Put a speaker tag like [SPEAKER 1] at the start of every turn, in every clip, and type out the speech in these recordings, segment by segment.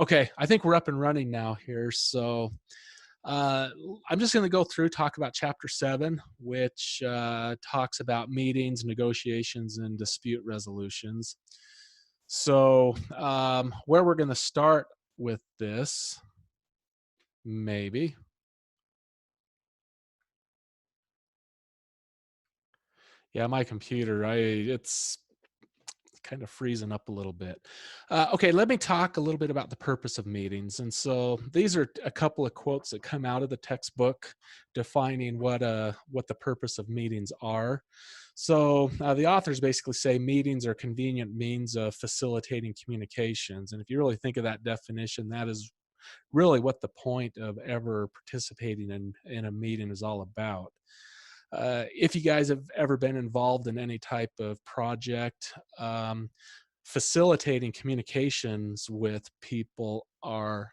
[SPEAKER 1] Okay, I think we're up and running now here. So uh, I'm just going to go through, talk about chapter 7, which talks about meetings, negotiations, and dispute resolutions. So, where we're going to start with this, maybe. Yeah, my computer, it's kind of freezing up a little bit. Okay, let me talk a little bit about the purpose of meetings. And so these are a couple of quotes that come out of the textbook defining what the purpose of meetings are. So the authors basically say meetings are convenient means of facilitating communications. And if you really think of that definition, that is really what the point of ever participating in a meeting is all about. If you guys have ever been involved in any type of project, facilitating communications with people are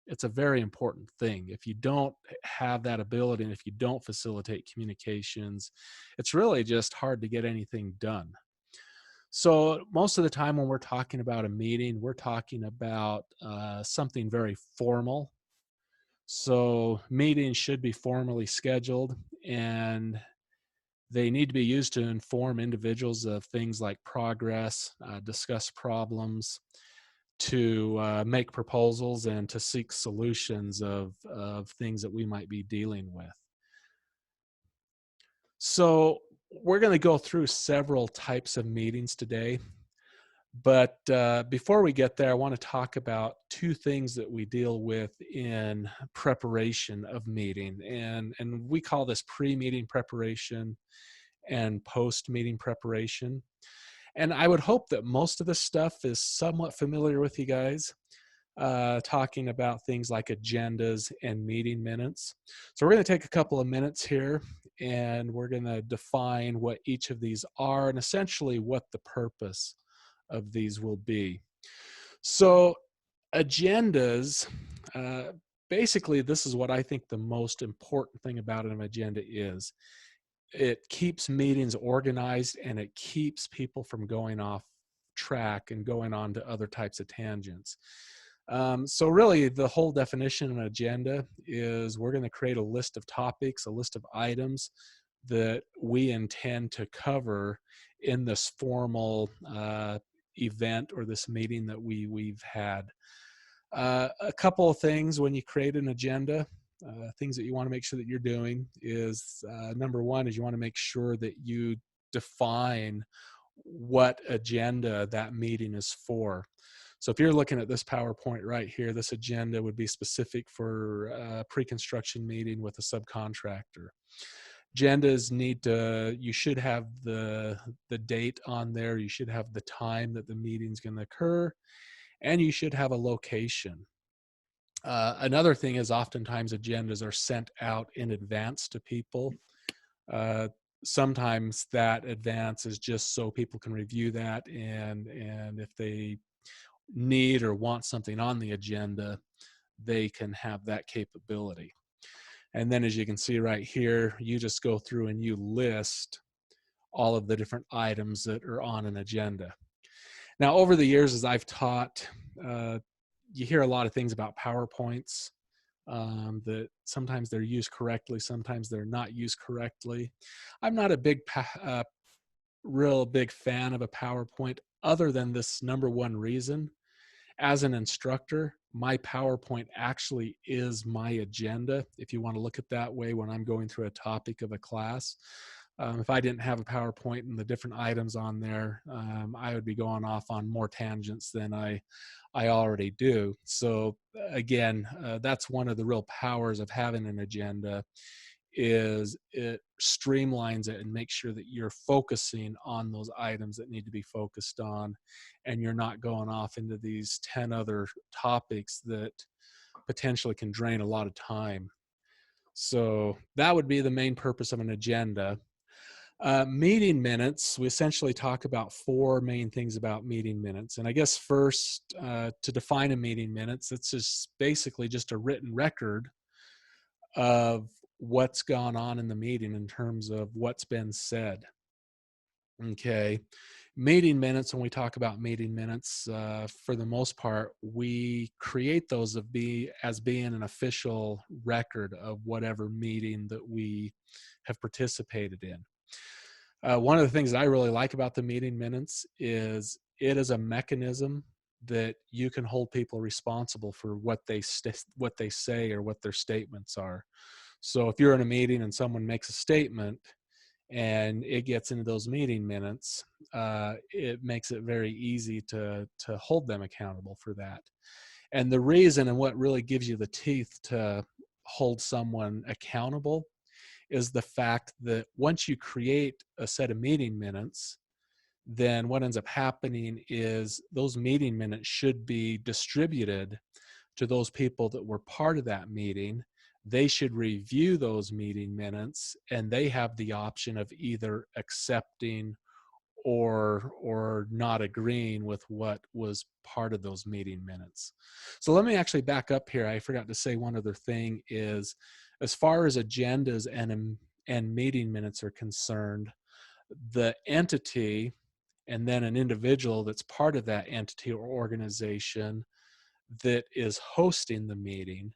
[SPEAKER 1] it's a very important thing. If you don't have that ability and if you don't facilitate communications, it's really just hard to get anything done. So most of the time when we're talking about a meeting, we're talking about something very formal. So meetings should be formally scheduled, and they need to be used to inform individuals of things like progress, discuss problems, to make proposals, and to seek solutions of things that we might be dealing with. So, we're going to go through several types of meetings today. But before we get there, I want to talk about two things that we deal with in preparation of meeting. And we call this pre meeting preparation and post meeting preparation. And I would hope that most of this stuff is somewhat familiar with you guys, talking about things like agendas and meeting minutes. So we're going to take a couple of minutes here and we're going to define what each of these are and essentially what the purpose of these will be. So, agendas, uh, basically, this is what I think the most important thing about an agenda is. It keeps meetings organized and it keeps people from going off track and going on to other types of tangents. So really the whole definition of an agenda is we're going to create a list of topics, a list of items that we intend to cover in this formal event or this meeting that we've had. A couple of things when you create an agenda, things that you want to make sure that you're doing is number one is you want to make sure that you define what agenda that meeting is for. So if you're looking at this PowerPoint right here, this agenda would be specific for a pre-construction meeting with a subcontractor. Agendas need to, you should have the date on there, you should have the time that the meeting's going to occur, and you should have a location. Another thing is oftentimes agendas are sent out in advance to people. Uh, Sometimes that advance is just so people can review that, and if they need or want something on the agenda, they can have that capability. And then as you can see right here, you just go through and you list all of the different items that are on an agenda. Now, over the years, as I've taught, uh, you hear a lot of things about PowerPoints, that sometimes they're used correctly, sometimes they're not used correctly. I'm not a real big fan of a PowerPoint other than this number one reason. As an instructor, my PowerPoint actually is my agenda, if you want to look at that way when I'm going through a topic of a class. If I didn't have a PowerPoint and the different items on there, I would be going off on more tangents than I already do. So again, that's one of the real powers of having an agenda is it streamlines it and makes sure that you're focusing on those items that need to be focused on, and you're not going off into these 10 other topics that potentially can drain a lot of time. So that would be the main purpose of an agenda. Meeting minutes, we essentially talk about four main things about meeting minutes. And I guess first, to define a meeting minutes, it's just basically just a written record of what's gone on in the meeting in terms of what's been said. Okay. Meeting minutes, when we talk about meeting minutes, for the most part, we create those as being an official record of whatever meeting that we have participated in. One of the things that I really like about the meeting minutes is it is a mechanism that you can hold people responsible for what what they say or what their statements are. So if you're in a meeting and someone makes a statement and it gets into those meeting minutes, it makes it very easy to hold them accountable for that. And the reason and what really gives you the teeth to hold someone accountable is the fact that once you create a set of meeting minutes, then what ends up happening is those meeting minutes should be distributed to those people that were part of that meeting. They should review those meeting minutes, and they have the option of either accepting or not agreeing with what was part of those meeting minutes. So let me actually back up here. I forgot to say one other thing is, as far as agendas and meeting minutes are concerned, the entity and then an individual that's part of that entity or organization that is hosting the meeting,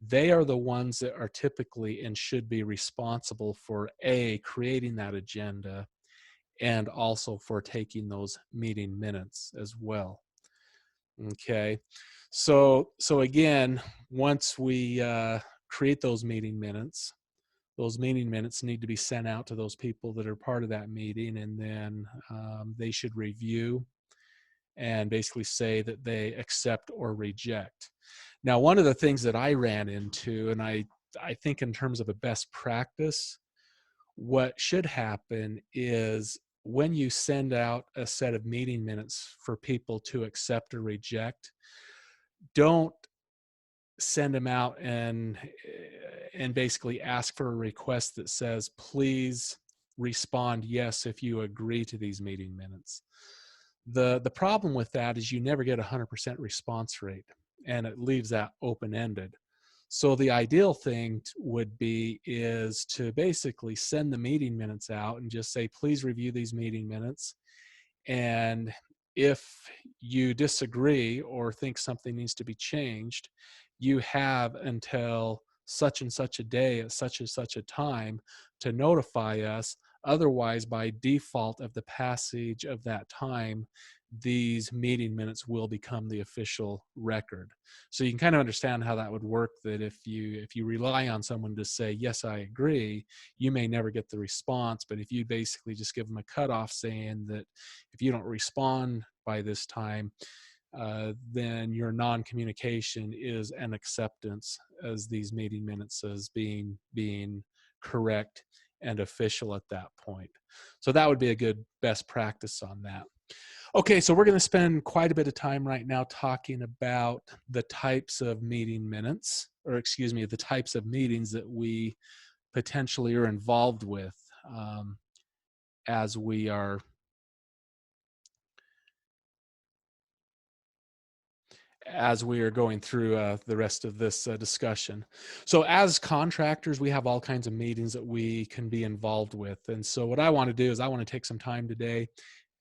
[SPEAKER 1] they are the ones that are typically and should be responsible for creating that agenda and also for taking those meeting minutes as well. Okay, so again, once we create those meeting minutes need to be sent out to those people that are part of that meeting, and then they should review and basically say that they accept or reject. Now, one of the things that I ran into, and I think in terms of a best practice, what should happen is when you send out a set of meeting minutes for people to accept or reject, don't send them out and basically ask for a request that says, please respond yes if you agree to these meeting minutes. The problem with that is you never get 100% response rate, and it leaves that open-ended. So the ideal thing would be is to basically send the meeting minutes out and just say, please review these meeting minutes. And if you disagree or think something needs to be changed, you have until such and such a day at such and such a time to notify us. Otherwise, by default of the passage of that time, these meeting minutes will become the official record. So you can kind of understand how that would work, that if you rely on someone to say, yes, I agree, you may never get the response. But if you basically just give them a cutoff saying that if you don't respond by this time, then your non-communication is an acceptance as these meeting minutes as being correct and official at that point. So that would be a good best practice on that. Okay, so we're going to spend quite a bit of time right now talking about the types of meeting minutes, or excuse me, the types of meetings that we potentially are involved with as we are going through the rest of this discussion. So as contractors, we have all kinds of meetings that we can be involved with. And so what I want to do is I want to take some time today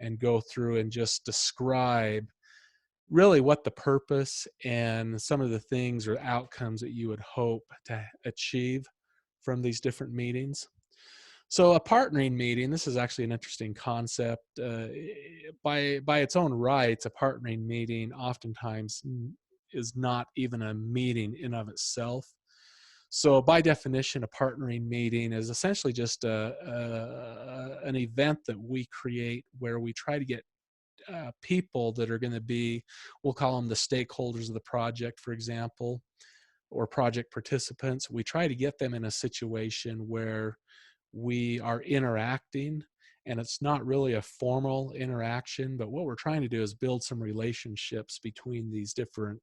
[SPEAKER 1] and go through and just describe really what the purpose and some of the things or outcomes that you would hope to achieve from these different meetings. So a partnering meeting, this is actually an interesting concept. By its own rights, a partnering meeting oftentimes is not even a meeting in of itself. So by definition, a partnering meeting is essentially just an event that we create where we try to get people that are going to be, we'll call them the stakeholders of the project, for example, or project participants. We try to get them in a situation where we are interacting, and it's not really a formal interaction, but what we're trying to do is build some relationships between these different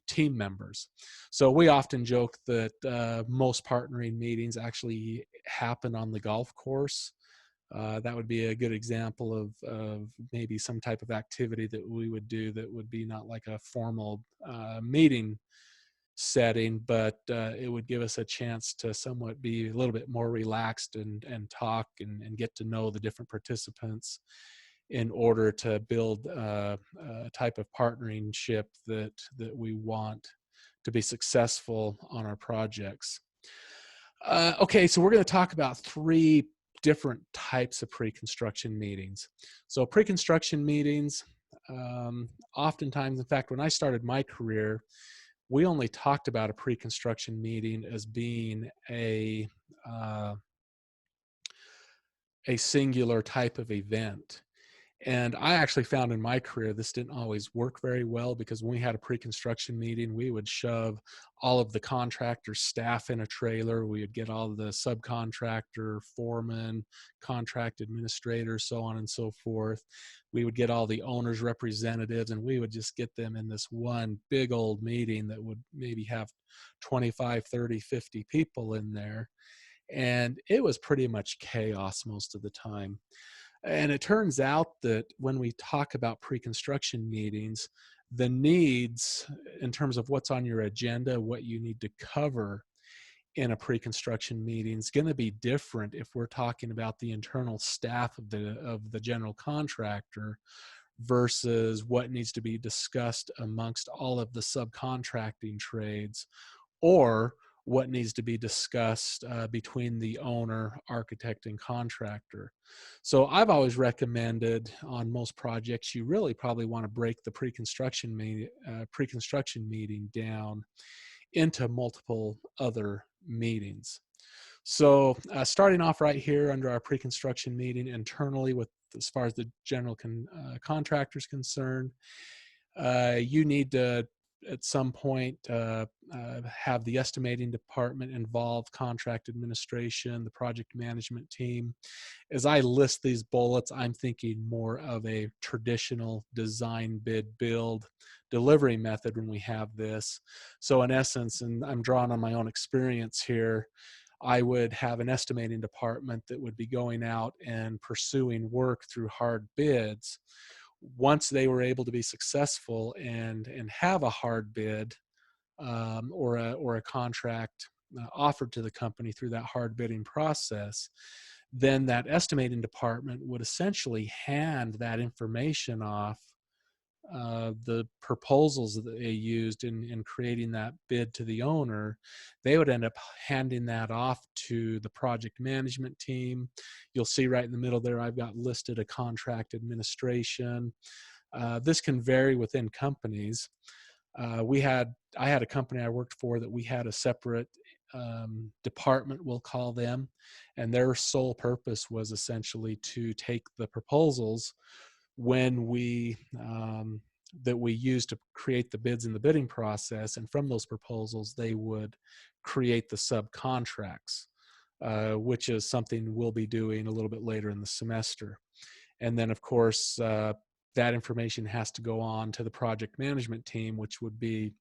[SPEAKER 1] team members. So we often joke that most partnering meetings actually happen on the golf course. That would be a good example of maybe some type of activity that we would do that would be not like a formal meeting setting, but it would give us a chance to somewhat be a little bit more relaxed and talk and get to know the different participants in order to build a type of partnership that we want to be successful on our projects. Okay, so we're going to talk about three different types of pre-construction meetings. So pre-construction meetings, oftentimes, in fact, when I started my career, we only talked about a pre-construction meeting as being uh, a singular type of event. And I actually found in my career this didn't always work very well, because when we had a pre-construction meeting, we would shove all of the contractor staff in a trailer. We would get all of the subcontractor, foremen, contract administrators, so on and so forth. We would get all the owners' representatives, and we would just get them in this one big old meeting that would maybe have 25, 30, 50 people in there. And it was pretty much chaos most of the time. And it turns out that when we talk about pre-construction meetings, the needs in terms of what's on your agenda, what you need to cover in a pre-construction meeting is going to be different if we're talking about the internal staff of the general contractor versus what needs to be discussed amongst all of the subcontracting trades, or what needs to be discussed between the owner, architect, and contractor. So I've always recommended on most projects, you really probably want to break the pre-construction meeting down into multiple other meetings. So starting off right here under our pre-construction meeting internally, with as far as the general contractor is concerned, you need to at some point have the estimating department involved, contract administration, the project management team. As I list these bullets, I'm thinking more of a traditional design, bid, build, delivery method when we have this. So in essence, and I'm drawing on my own experience here, I would have an estimating department that would be going out and pursuing work through hard bids. Once they were able to be successful and have a hard bid or a contract offered to the company through that hard bidding process, then that estimating department would essentially hand that information off, the proposals that they used in creating that bid to the owner. They would end up handing that off to the project management team. You'll see right in the middle there, I've got listed a contract administration. This can vary within companies. I had a company I worked for that we had a separate department, we'll call them, and their sole purpose was essentially to take the proposals when that we used to create the bids in the bidding process, and from those proposals they would create the subcontracts, which is something we'll be doing a little bit later in the semester. And then of course that information has to go on to the project management team, which would be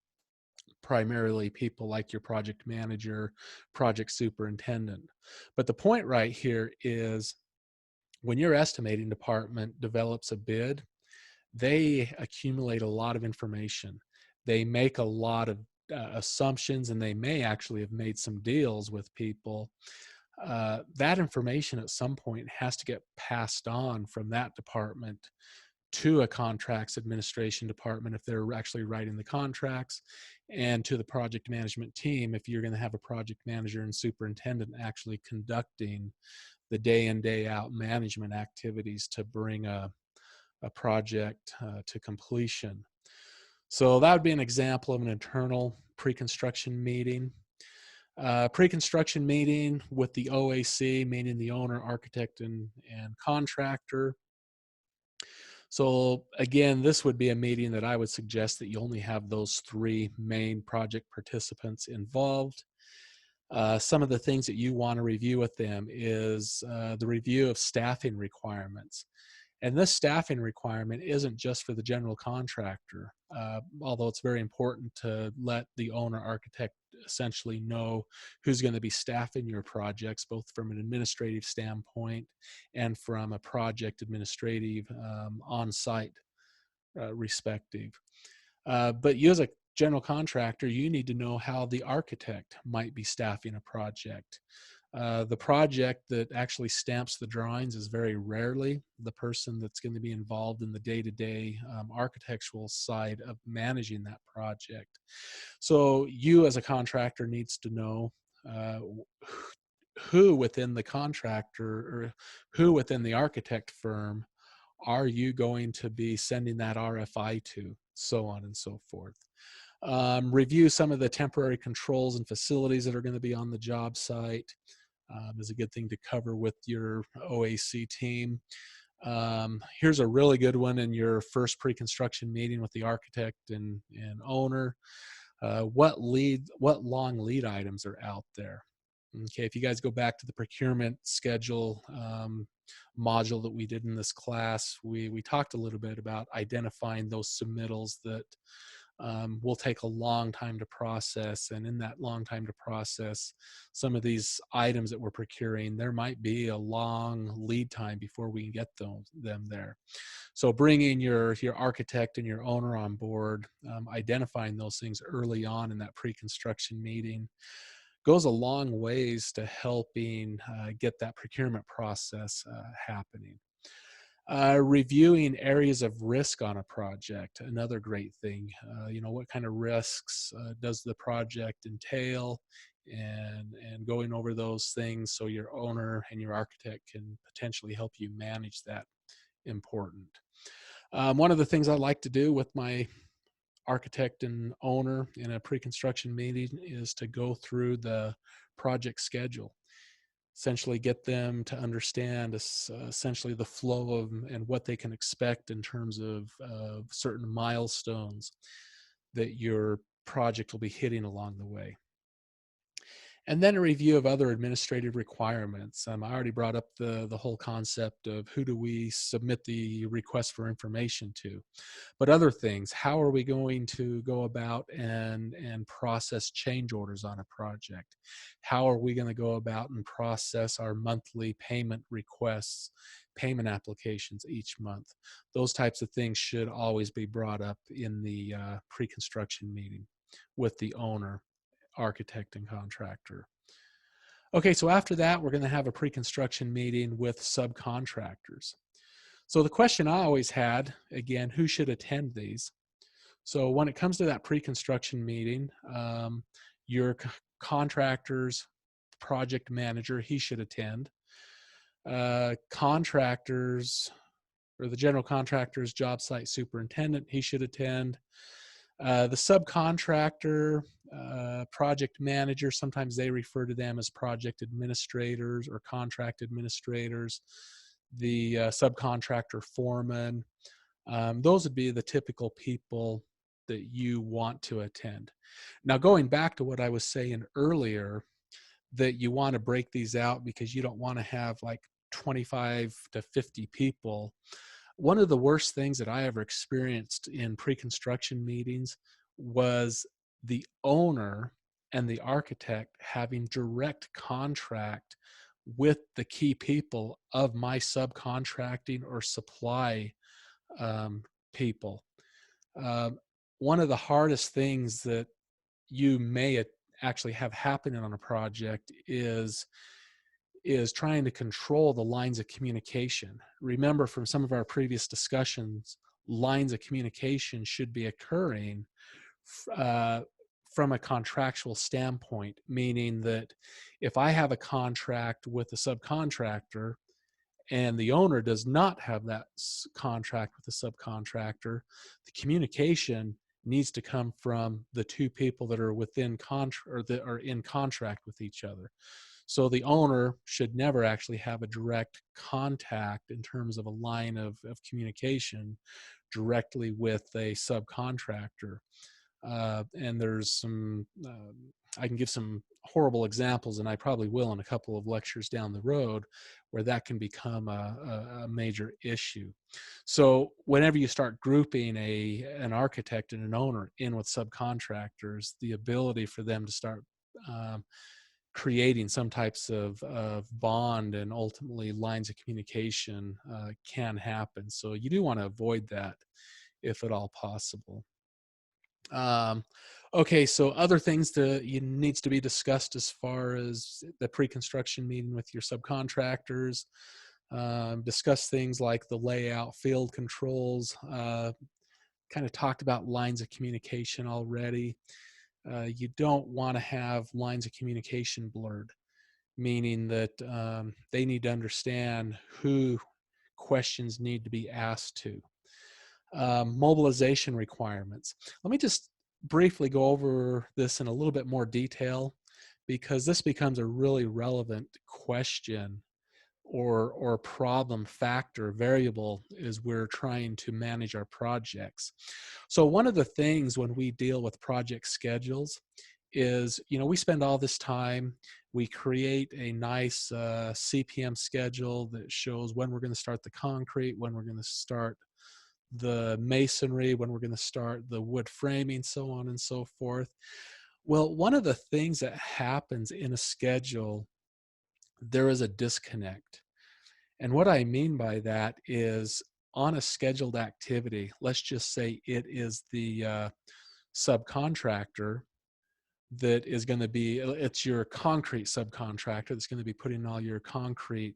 [SPEAKER 1] primarily people like your project manager, project superintendent. But the point right here is, when your estimating department develops a bid, they accumulate a lot of information. They make a lot of assumptions, and they may actually have made some deals with people. That information at some point has to get passed on from that department to a contracts administration department if they're actually writing the contracts, and to the project management team if you're going to have a project manager and superintendent actually conducting the day in, day out management activities to bring a project to completion. So that would be an example of an internal pre-construction meeting. Pre-construction meeting with the OAC, meaning the owner, architect, and contractor. So again, this would be a meeting that I would suggest that you only have those three main project participants involved. Some of the things that you want to review with them is the review of staffing requirements. And this staffing requirement isn't just for the general contractor, although it's very important to let the owner architect essentially know who's going to be staffing your projects, both from an administrative standpoint and from a project administrative on-site respective. But you as a general contractor, you need to know how the architect might be staffing a project. The project that actually stamps the drawings is very rarely the person that's going to be involved in the day-to-day architectural side of managing that project. So you as a contractor needs to know uh, who within the contractor or who within the architect firm are you going to be sending that RFI to, so on and so forth. Review some of the temporary controls and facilities that are going to be on the job site. Is a good thing to cover with your OAC team. Here's a really good one in your first pre-construction meeting with the architect and owner. What long lead items are out there? Okay, if you guys go back to the procurement schedule module that we did in this class, we talked a little bit about identifying those submittals that will take a long time to process. And in that long time to process, some of these items that we're procuring, there might be a long lead time before we can get them there. So bringing your architect and your owner on board, identifying those things early on in that pre-construction meeting goes a long ways to helping get that procurement process happening. Reviewing areas of risk on a project, another great thing. What kind of risks does the project entail, and going over those things so your owner and your architect can potentially help you manage that important. One of the things I like to do with my architect and owner in a pre-construction meeting is to go through the project schedule, essentially get them to understand essentially the flow of and what they can expect in terms of certain milestones that your project will be hitting along the way. And then a review of other administrative requirements. I already brought up the whole concept of who do we submit the request for information to, but other things. How are we going to go about and process change orders on a project? How are we going to go about and process our monthly payment requests, payment applications each month? Those types of things should always be brought up in the pre-construction meeting with the owner, architect, and contractor. Okay, so after that, we're going to have a pre-construction meeting with subcontractors. So the question I always had, again, who should attend these? So when it comes to that pre-construction meeting, your contractor's project manager, he should attend. Contractors or the general contractor's job site superintendent, he should attend. The subcontractor, project manager, sometimes they refer to them as project administrators or contract administrators. The subcontractor foreman, those would be the typical people that you want to attend. Now, going back to what I was saying earlier, that you want to break these out because you don't want to have like 25 to 50 people. One of the worst things that I ever experienced in pre-construction meetings was the owner and the architect having direct contract with the key people of my subcontracting or supply people. Um, One of the hardest things that you may actually have happening on a project is trying to control the lines of communication. Remember from some of our previous discussions, lines of communication should be occurring uh, from a contractual standpoint, meaning that if I have a contract with a subcontractor and the owner does not have that contract with the subcontractor, the communication needs to come from the two people that are within contract or that are in contract with each other. So the owner should never actually have a direct contact in terms of a line of communication directly with a subcontractor. And there's I can give some horrible examples, and I probably will in a couple of lectures down the road, where that can become a major issue. So whenever you start grouping an architect and an owner in with subcontractors, the ability for them to start creating some types of bond and ultimately lines of communication can happen. So you do want to avoid that if at all possible. Um, Okay, so other things that you needs to be discussed as far as the pre-construction meeting with your subcontractors. Discuss things like the layout, field controls. Kind of talked about lines of communication already. You don't want to have lines of communication blurred, meaning that they need to understand who questions need to be asked to. Mobilization requirements. Let me just briefly go over this in a little bit more detail, because this becomes a really relevant question or problem factor variable as we're trying to manage our projects. So one of the things when we deal with project schedules is, we spend all this time, we create a nice CPM schedule that shows when we're going to start the concrete, when we're going to start the masonry, when we're going to start the wood framing, so on and so forth. Well, one of the things that happens in a schedule, there is a disconnect. And what I mean by that is, on a scheduled activity, let's just say it is the subcontractor that is going to be, it's your concrete subcontractor that's going to be putting all your concrete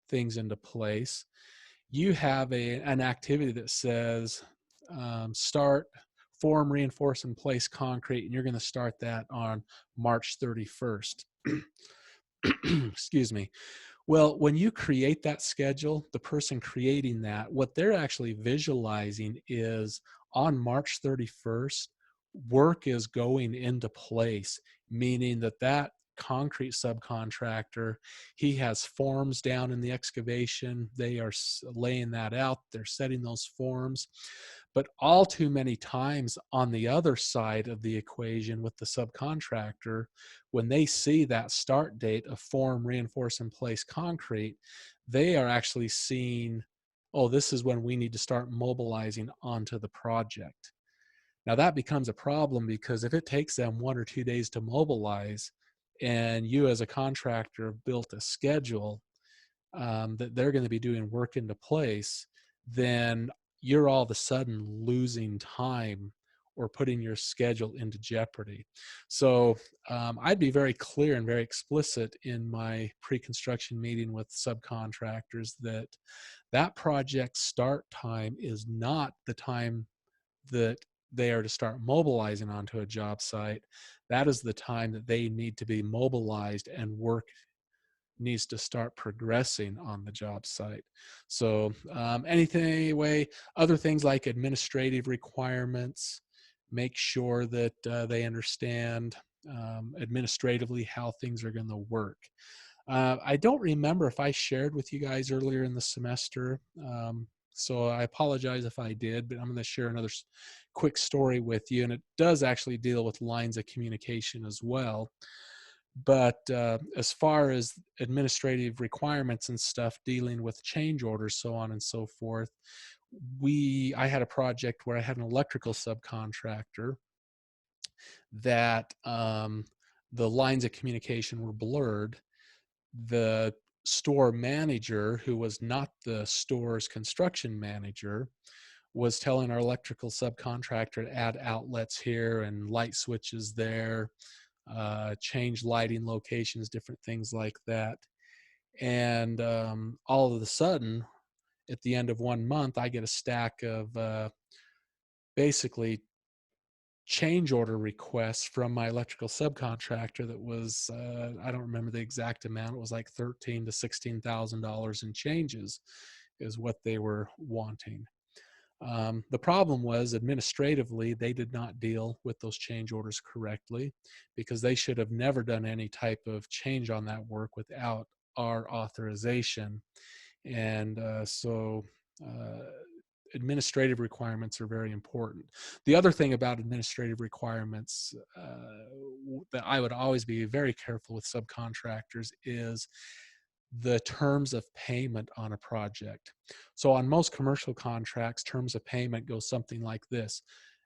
[SPEAKER 1] things into place. You have an activity that says start, form, reinforce, and place concrete, and you're going to start that on March 31st. Excuse me. Well, when you create that schedule, the person creating that, what they're actually visualizing is, on March 31st, work is going into place, meaning that that concrete subcontractor, he has forms down in the excavation. They are laying that out. They're setting those forms. But all too many times on the other side of the equation with the subcontractor, when they see that start date of form, reinforce, and place concrete, they are actually seeing, oh, this is when we need to start mobilizing onto the project. Now that becomes a problem, because if it takes them 1 or 2 days to mobilize, and you as a contractor have built a schedule that they're going to be doing work into place, then you're all of a sudden losing time or putting your schedule into jeopardy. So I'd be very clear and very explicit in my pre-construction meeting with subcontractors that that project start time is not the time that they are to start mobilizing onto a job site. That is the time that they need to be mobilized and work needs to start progressing on the job site. So anything, anyway, other things like administrative requirements, make sure that they understand administratively how things are going to work. I don't remember if I shared with you guys earlier in the semester, so I apologize if I did, but I'm going to share another quick story with you, and it does actually deal with lines of communication as well. But as far as administrative requirements and stuff dealing with change orders, so on and so forth, I had a project where I had an electrical subcontractor that the lines of communication were blurred. The store manager, who was not the store's construction manager, was telling our electrical subcontractor to add outlets here and light switches there, change lighting locations, different things like that. And all of a sudden, at the end of 1 month, I get a stack of basically change order requests from my electrical subcontractor that was, I don't remember the exact amount. It was like $13,000 to $16,000 in changes is what they were wanting. The problem was, administratively, they did not deal with those change orders correctly, because they should have never done any type of change on that work without our authorization. And administrative requirements are very important. The other thing about administrative requirements that I would always be very careful with subcontractors is the terms of payment on a project. So on most commercial contracts, terms of payment go something like this.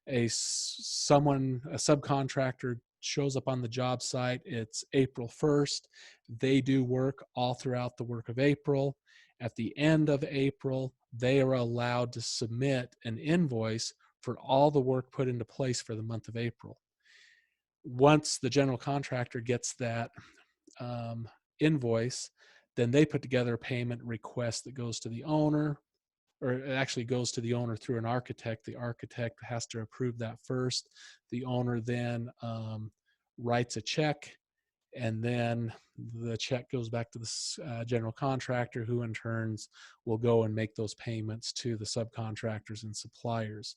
[SPEAKER 1] A subcontractor shows up on the job site. It's April 1st. They do work all throughout the work of April. At the end of April, they are allowed to submit an invoice for all the work put into place for the month of April. Once the general contractor gets that um, invoice, then they put together a payment request that goes to the owner, or it actually goes to the owner through an architect. The architect has to approve that first. The owner then writes a check, and then the check goes back to the general contractor, who in turns will go and make those payments to the subcontractors and suppliers.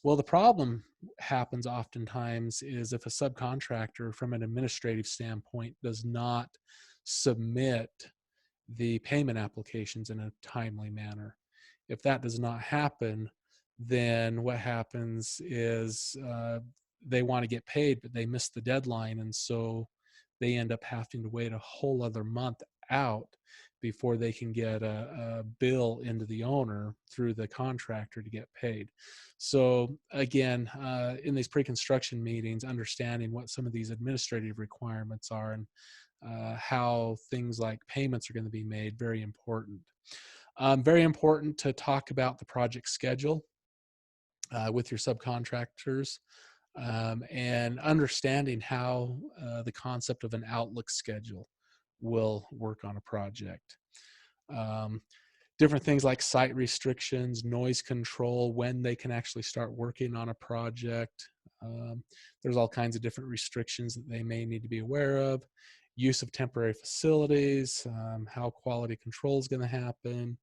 [SPEAKER 1] Well, the problem happens oftentimes is if a subcontractor, from an administrative standpoint, does not submit the payment applications in a timely manner. If that does not happen, then what happens is they want to get paid, but they miss the deadline. And so they end up having to wait a whole other month out before they can get a bill into the owner through the contractor to get paid. So again, in these pre-construction meetings, understanding what some of these administrative requirements are and how things like payments are going to be made, very important. Very important to talk about the project schedule with your subcontractors, and understanding how the concept of an outlook schedule will work on a project. Um, Different things like site restrictions, noise control, when they can actually start working on a project. There's all kinds of different restrictions that they may need to be aware of. Use of temporary facilities, how quality control is going to happen,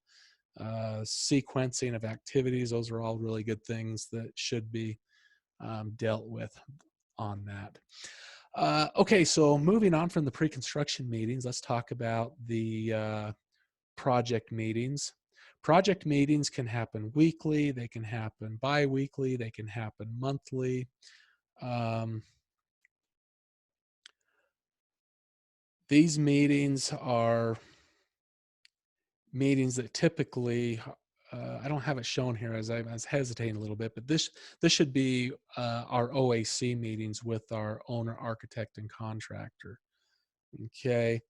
[SPEAKER 1] sequencing of activities. Those are all really good things that should be dealt with on that. Okay, so moving on from the pre-construction meetings, let's talk about the project meetings. Project meetings can happen weekly, they can happen bi-weekly, they can happen monthly. These meetings are meetings that typically, I don't have it shown here as I was hesitating a little bit, but this should be our OAC meetings with our owner, architect, and contractor. Okay.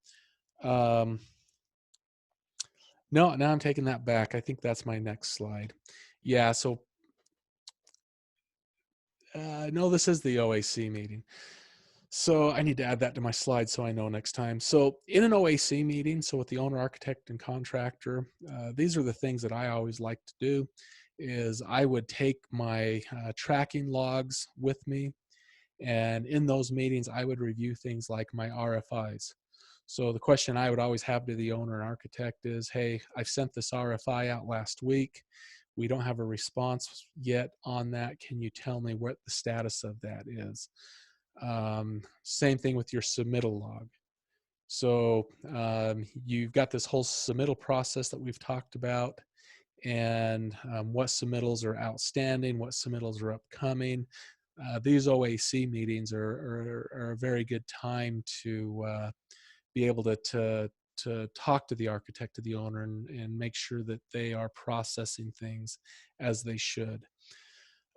[SPEAKER 1] No, now I'm taking that back. I think that's my next slide. Yeah, so no, this is the OAC meeting. So I need to add that to my slide so I know next time. So in an OAC meeting, so with the owner, architect, and contractor, these are the things that I always like to do is I would take my tracking logs with me. And in those meetings, I would review things like my RFIs. So the question I would always have to the owner and architect is, hey, I've sent this RFI out last week. We don't have a response yet on that. Can you tell me what the status of that is? Same thing with your submittal log. So you've got this whole submittal process that we've talked about, and what submittals are outstanding, what submittals are upcoming. These OAC meetings are a very good time to be able to talk to the architect, to the owner, and make sure that they are processing things as they should.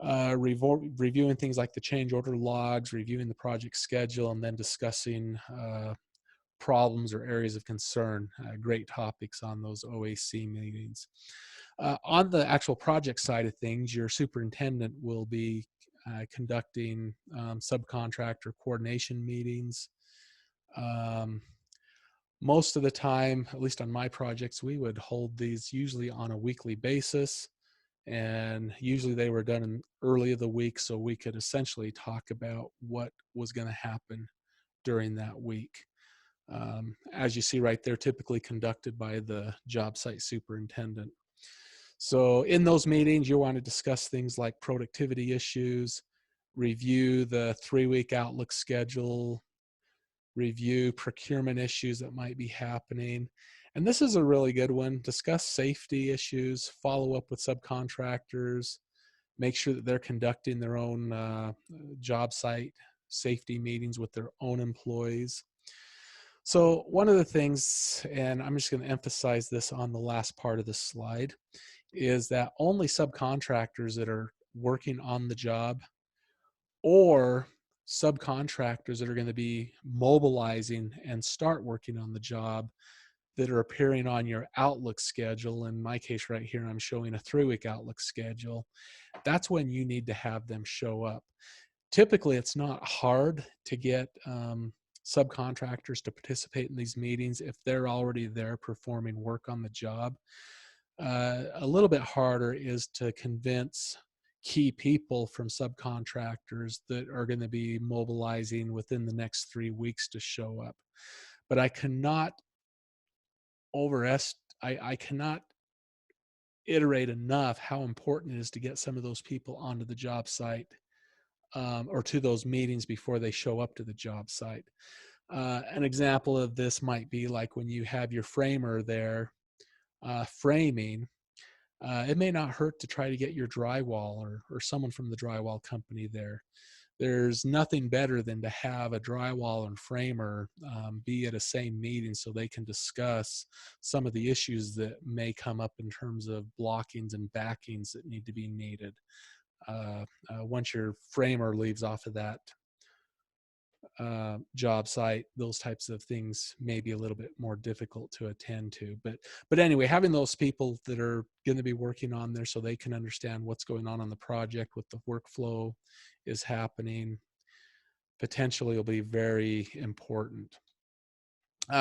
[SPEAKER 1] Reviewing things like the change order logs, reviewing the project schedule, and then discussing problems or areas of concern. Great topics on those OAC meetings. On the actual project side of things, your superintendent will be conducting subcontractor coordination meetings. Most of the time, at least on my projects, we would hold these usually on a weekly basis. And usually they were done in early of the week, so we could essentially talk about what was going to happen during that week. As you see right there, typically conducted by the job site superintendent. So in those meetings, you want to discuss things like productivity issues, review the 3-week outlook schedule, review procurement issues that might be happening. And this is a really good one. Discuss safety issues, follow up with subcontractors, make sure that they're conducting their own job site safety meetings with their own employees. So one of the things, and I'm just going to emphasize this on the last part of this slide, is that only subcontractors that are working on the job or subcontractors that are going to be mobilizing and start working on the job, that are appearing on your Outlook schedule. In my case right here, I'm showing a 3-week Outlook schedule. That's when you need to have them show up. Typically, it's not hard to get subcontractors to participate in these meetings if they're already there performing work on the job. A little bit harder is to convince key people from subcontractors that are going to be mobilizing within the next 3 weeks to show up. But I cannot I cannot iterate enough how important it is to get some of those people onto the job site, or to those meetings before they show up to the job site. An example of this might be like when you have your framer there framing. It may not hurt to try to get your drywall or someone from the drywall company there. There's nothing better than to have a drywall and framer be at a same meeting so they can discuss some of the issues that may come up in terms of blockings and backings that need to be needed. Once your framer leaves off of that job site, those types of things may be a little bit more difficult to attend to. But anyway, having those people that are going to be working on there so they can understand what's going on the project, what the workflow is happening, potentially will be very important.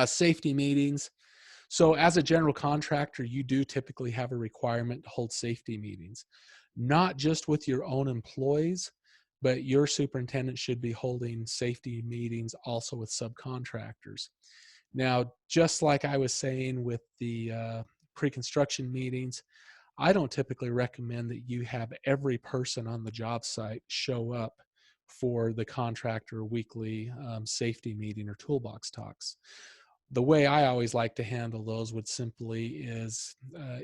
[SPEAKER 1] Safety meetings. So as a general contractor, you do typically have a requirement to hold safety meetings, not just with your own employees, but your superintendent should be holding safety meetings also with subcontractors. Now, just like I was saying with the pre-construction meetings, I don't typically recommend that you have every person on the job site show up for the contractor weekly safety meeting or toolbox talks. The way I always like to handle those would simply is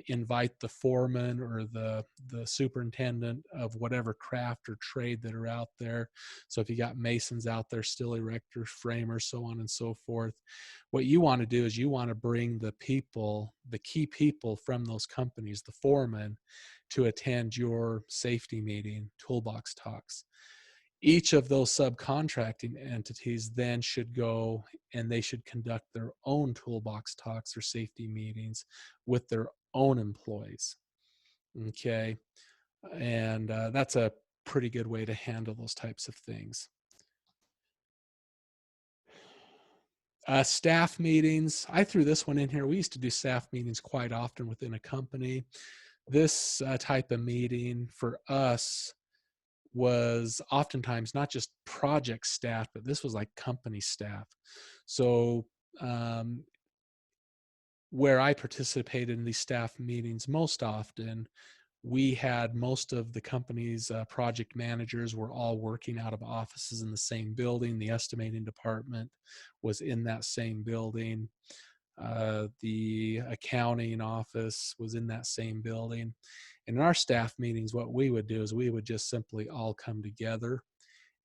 [SPEAKER 1] invite the foreman or the superintendent of whatever craft or trade that are out there. So if you got masons out there, steel erectors, framers, so on and so forth, what you want to do is you want to bring the people, the key people from those companies, the foreman, to attend your safety meeting, toolbox talks. Each of those subcontracting entities then should go and they should conduct their own toolbox talks or safety meetings with their own employees. Okay. And that's a pretty good way to handle those types of things. Staff meetings. I threw this one in here. We used to do staff meetings quite often within a company. This type of meeting for us was oftentimes not just project staff, but this was like company staff. So where I participated in these staff meetings most often, we had most of the company's project managers were all working out of offices in the same building. The estimating department was in that same building. The accounting office was in that same building. And in our staff meetings, what we would do is we would just simply all come together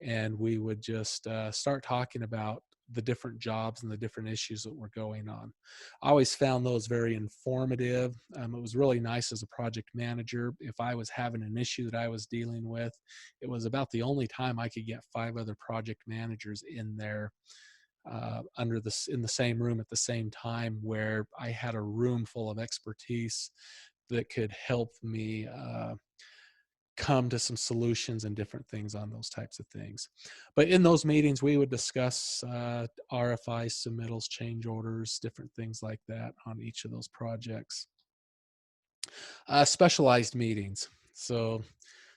[SPEAKER 1] and we would just start talking about the different jobs and the different issues that were going on. I always found those very informative. It was really nice as a project manager. If I was having an issue that I was dealing with, it was about the only time I could get 5 other project managers in there in the same room at the same time, where I had a room full of expertise that could help me come to some solutions and different things on those types of things. But in those meetings, we would discuss RFIs, submittals, change orders, different things like that on each of those projects. Specialized meetings. So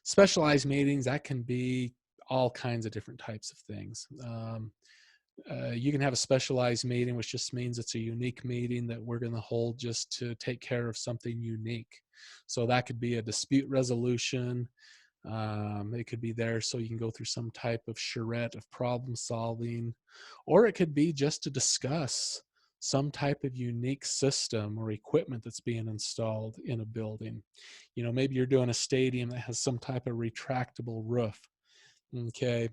[SPEAKER 1] specialized meetings, that can be all kinds of different types of things. You can have a specialized meeting, which just means it's a unique meeting that we're going to hold just to take care of something unique. So that could be a dispute resolution. It could be there so you can go through some type of charrette of problem solving, or it could be just to discuss some type of unique system or equipment that's being installed in a building. You know, maybe you're doing a stadium that has some type of retractable roof. Okay.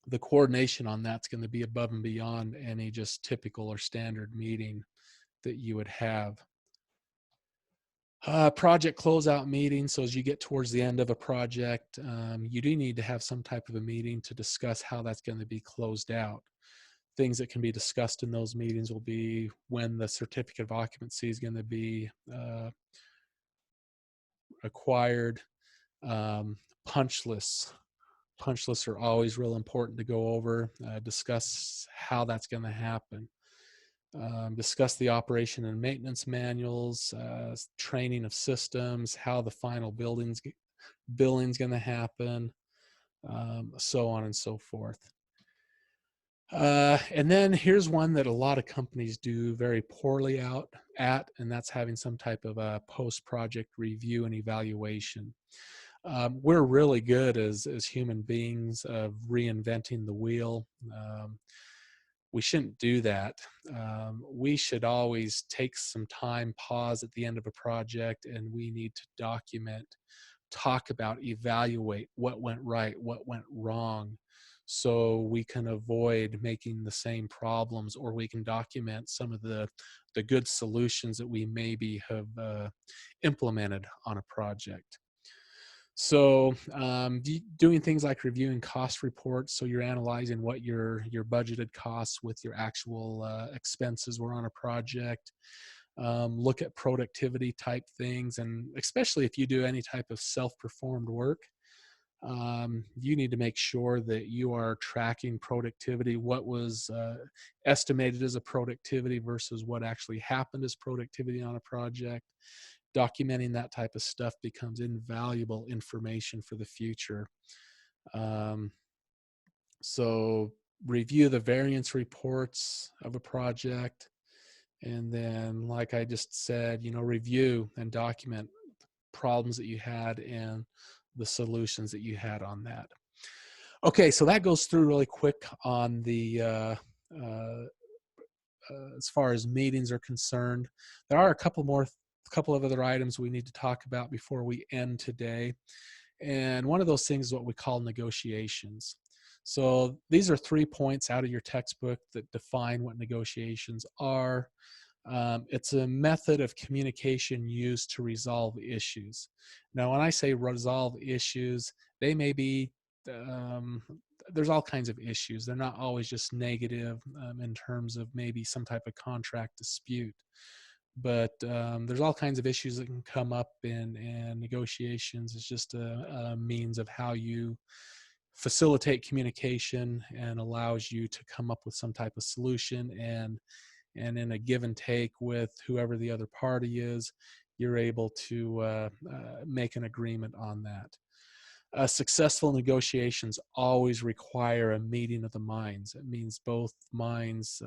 [SPEAKER 1] The coordination on that's going to be above and beyond any just typical or standard meeting that you would have. Project closeout meeting. So as you get towards the end of a project, you do need to have some type of a meeting to discuss how that's going to be closed out. things that can be discussed in those meetings will be when the certificate of occupancy is going to be acquired. um, punch lists punch lists are always real important to go over. Discuss how that's going to happen. Discuss the operation and maintenance manuals, training of systems, how the final billing's going to happen, so on and so forth. And then here's one that a lot of companies do very poorly at, and that's having some type of a post-project review and evaluation. We're really good as human beings of reinventing the wheel. We shouldn't do that. We should always take some time, pause at the end of a project, and we need to document, talk about, evaluate what went right, what went wrong, so we can avoid making the same problems, or we can document some of the good solutions that we maybe have implemented on a project. So doing things like reviewing cost reports, so you're analyzing what your budgeted costs with your actual expenses were on a project. Look at productivity type things, and especially if you do any type of self-performed work, you need to make sure that you are tracking productivity, what was estimated as a productivity versus what actually happened as productivity on a project. Documenting that type of stuff becomes invaluable information for the future. So review the variance reports of a project, and then, like I just said, review and document problems that you had and the solutions that you had on that. Okay, so that goes through really quick on the as far as meetings are concerned. There are a couple of other items we need to talk about before we end today. And one of those things is what we call negotiations. So these are 3 points out of your textbook that define what negotiations are. It's a method of communication used to resolve issues. Now, when I say resolve issues, they may be, there's all kinds of issues. They're not always just negative in terms of maybe some type of contract dispute. But there's all kinds of issues that can come up, and negotiations is just a means of how you facilitate communication and allows you to come up with some type of solution, and in a give and take with whoever the other party is, you're able to make an agreement on that. Successful negotiations always require a meeting of the minds. It means both minds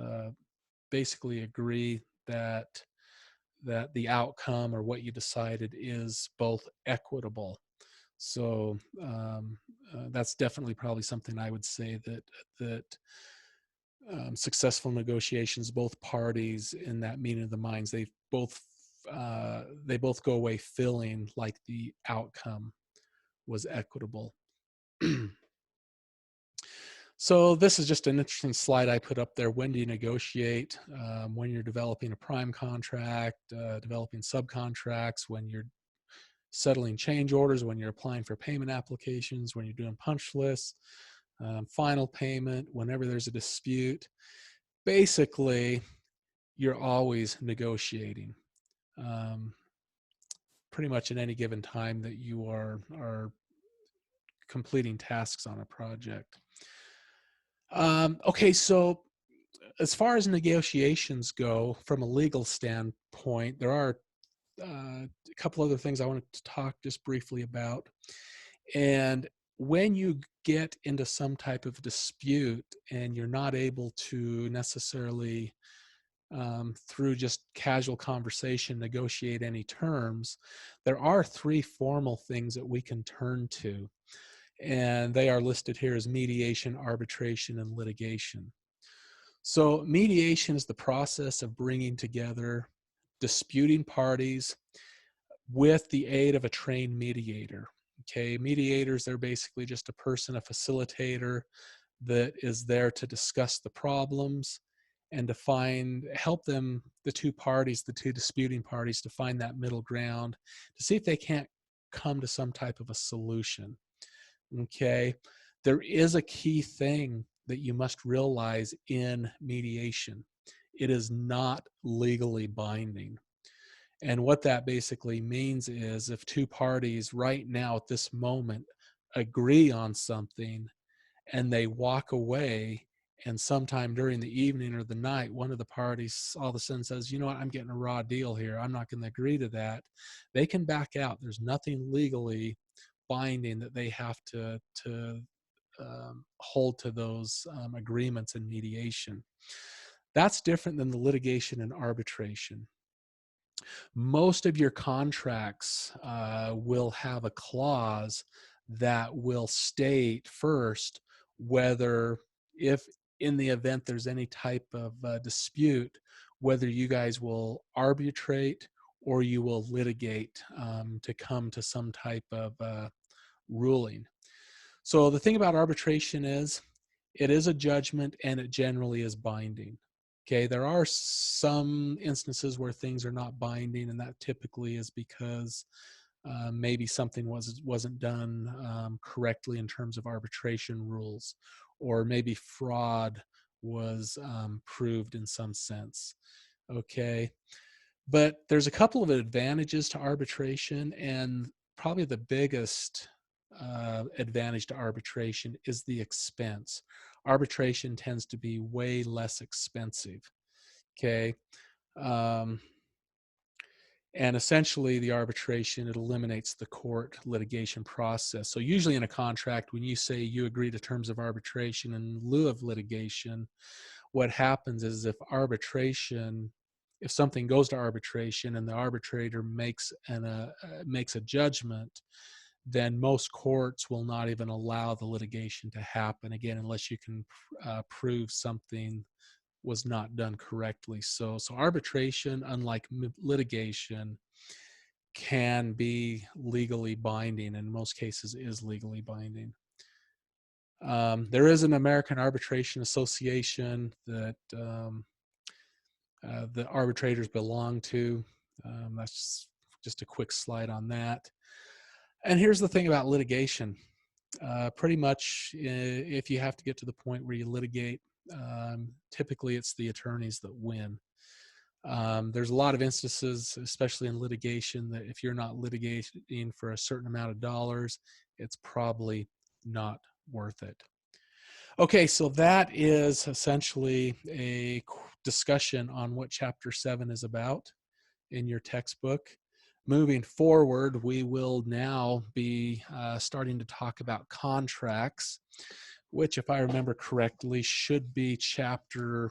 [SPEAKER 1] basically agree that the outcome or what you decided is both equitable. So that's definitely probably something I would say that successful negotiations, both parties in that meeting of the minds, they both go away feeling like the outcome was equitable. So this is just an interesting slide I put up there. When do you negotiate? When you're developing a prime contract, developing subcontracts, when you're settling change orders, when you're applying for payment applications, when you're doing punch lists, final payment, whenever there's a dispute. Basically, you're always negotiating. Pretty much at any given time that you are completing tasks on a project. Okay, so as far as negotiations go, from a legal standpoint, there are a couple other things I wanted to talk just briefly about. And when you get into some type of dispute and you're not able to necessarily, through just casual conversation, negotiate any terms, there are 3 formal things that we can turn to. And they are listed here as mediation, arbitration, and litigation. So mediation is the process of bringing together disputing parties with the aid of a trained mediator. Okay, mediators, they're basically just a person, a facilitator that is there to discuss the problems and to help them, the two disputing parties, to find that middle ground, to see if they can't come to some type of a solution. Okay, there is a key thing that you must realize in mediation. It is not legally binding. And what that basically means is if two parties right now at this moment agree on something and they walk away, and sometime during the evening or the night one of the parties all of a sudden says, you know what, I'm getting a raw deal here, I'm not going to agree to that, they can back out. There's nothing legally binding that they have to hold to those agreements in mediation. That's different than the litigation and arbitration. Most of your contracts will have a clause that will state first whether, if in the event there's any type of dispute, whether you guys will arbitrate or you will litigate to come to some type of ruling. So the thing about arbitration is it is a judgment and it generally is binding. Okay, there are some instances where things are not binding, and that typically is because maybe something wasn't done correctly in terms of arbitration rules, or maybe fraud was proved in some sense. Okay, but there's a couple of advantages to arbitration, and probably the biggest advantage to arbitration is the expense. Arbitration tends to be way less expensive. Okay. Um, and essentially the arbitration, it eliminates the court litigation process. So usually in a contract, when you say you agree to terms of arbitration in lieu of litigation, what happens is if something goes to arbitration and the arbitrator makes a judgment, then most courts will not even allow the litigation to happen again unless you can prove something was not done correctly. So arbitration, unlike litigation, can be legally binding, and in most cases is legally binding. There is an American Arbitration Association that the arbitrators belong to. That's just a quick slide on that. And here's the thing about litigation. Pretty much, if you have to get to the point where you litigate, typically it's the attorneys that win. There's a lot of instances, especially in litigation, that if you're not litigating for a certain amount of dollars, it's probably not worth it. Okay, so that is essentially a discussion on what Chapter 7 is about in your textbook. Moving forward, we will now be starting to talk about contracts, which, if I remember correctly, should be Chapter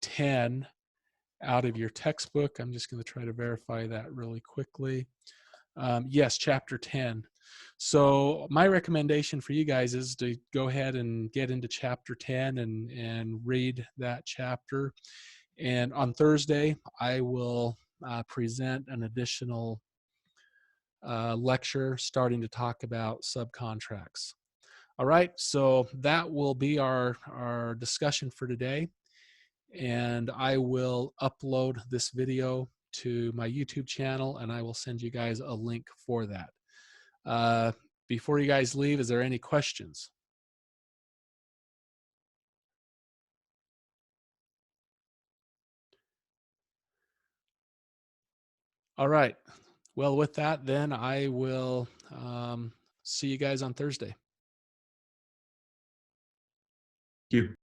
[SPEAKER 1] 10 out of your textbook. I'm just going to try to verify that really quickly. Yes, Chapter 10. So my recommendation for you guys is to go ahead and get into Chapter 10 and read that chapter. And on Thursday, I will present an additional lecture starting to talk about subcontracts. All right, so that will be our discussion for today. And I will upload this video to my YouTube channel, and I will send you guys a link for that. Before you guys leave, is there any questions? All right. Well, with that, then I will see you guys on Thursday.
[SPEAKER 2] You.